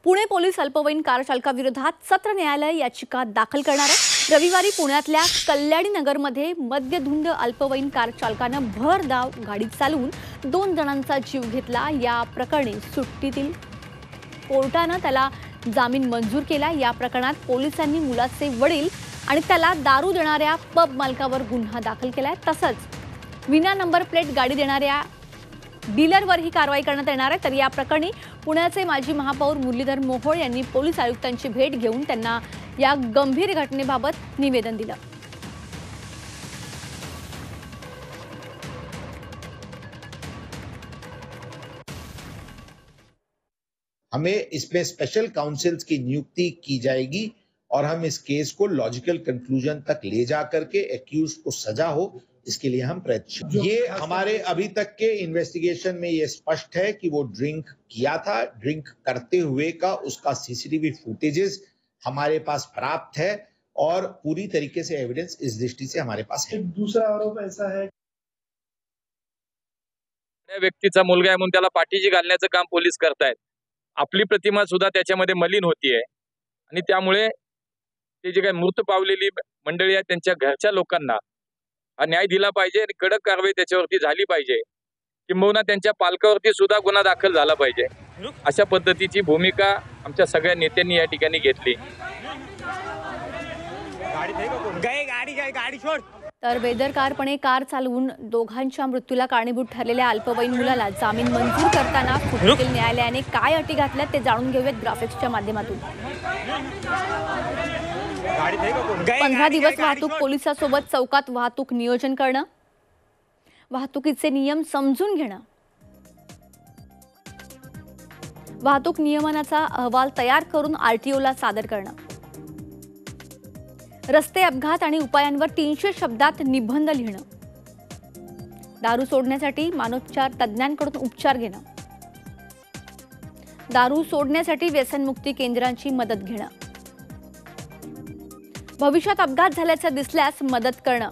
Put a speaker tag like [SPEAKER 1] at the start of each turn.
[SPEAKER 1] Pune police अल्पवयीन car चालकाविरोधात सत्र न्यायालय याचिका दाखल करणार आहे। रविवारी पुण्यातल्या कल्याणी नगरमध्ये मद्यधुंद अल्पवयीन कार चालकानं भरधाव गाडी चालवून 2 जणांचा जीव घेतला। या प्रकरणी सुट्टीतील कोर्टानं त्याला जामीन मंजूर केला। या प्रकरणात पोलिसांनी मुलाचे वडील आणि त्याला दारू देणाऱ्या पब मालकावर गुन्हा दाखल केलाय। तसंच विना नंबर प्लेट गाडी देणाऱ्या डीलरवर ही कारवाई करण्यात येणार आहे। तर या प्रकरणी पुण्याचे माजी महापौर मुरलीधर मोहोळ यांनी पोलीस आयुक्तांची भेट घेऊन त्यांना या गंभीर घटनेबाबत निवेदन दिलं।
[SPEAKER 2] हमें इसमें स्पेशल काउंसिल्स की नियुक्ति की जाएगी और हम इस केस को लॉजिकल कंक्लूजन तक ले जा करके एक्यूज को सजा हो, इसके लिए हम प्रयत्नशील। ये हमारे अभी तक के इन्वेस्टिगेशन में ये स्पष्ट है कि वो ड्रिंक किया था। ड्रिंक करते हुए का उसका सीसीटीवी फुटेजेस हमारे पास प्राप्त है और पूरी तरीके से एविडेंस इस दृष्टि से हमारे पास है।
[SPEAKER 3] दूसरा आरोप ऐसा है,
[SPEAKER 4] त्या व्यक्तीचा मुलगा आहे म्हणून त्याला पाठीशी घालण्याचं काम पोलीस करतायत। आपली प्रतिमा सुद्धा त्याच्यामध्ये मलिन होतीये आणि त्यामुळे ते जे काही मृत पावलेली मंडळी आहेत त्यांच्या घरच्या लोकांना न्याय दिला पाहिजे आणि कडक कारवाई त्याच्यावरती झाली पाहिजे। किंबहुना त्यांच्या पालकावरती सुद्धा गुन्हा दाखल झाला पाहिजे। अशा पद्धतीची भूमिका आमच्या सगळ्या नेत्यांनी या ठिकाणी घेतली।
[SPEAKER 1] तर बेदरकारपणे कार चालवून दोघांच्या मृत्यूला कारणीभूत ठरलेल्या अल्पवयीन मुलाला जामीन मंजूर करताना सुट्टीतील न्यायालयाने काय अटी घातल्यात ते जाणून घेऊयात ग्राफिक्सच्या माध्यमातून। 15 दिवस वाहतूक पोलिसांसोबत चौकात वाहतूक नियोजन करणं, वाहतुकीचे नियम समजून घेणं, वाहतूक नियमनाचा अहवाल तयार करून आरटीओला सादर करणं, रस्ते अपघात आणि उपायांवर 300 शब्दात निबंध लिहिणं, दारू सोडण्यासाठी मानसोपचार तज्ज्ञांकडून उपचार घेणं, दारू सोडण्यासाठी व्यसनमुक्ती केंद्रांची मदत घेणं, भविष्यात अपघात झाल्याचं दिसल्यास मदत करणं,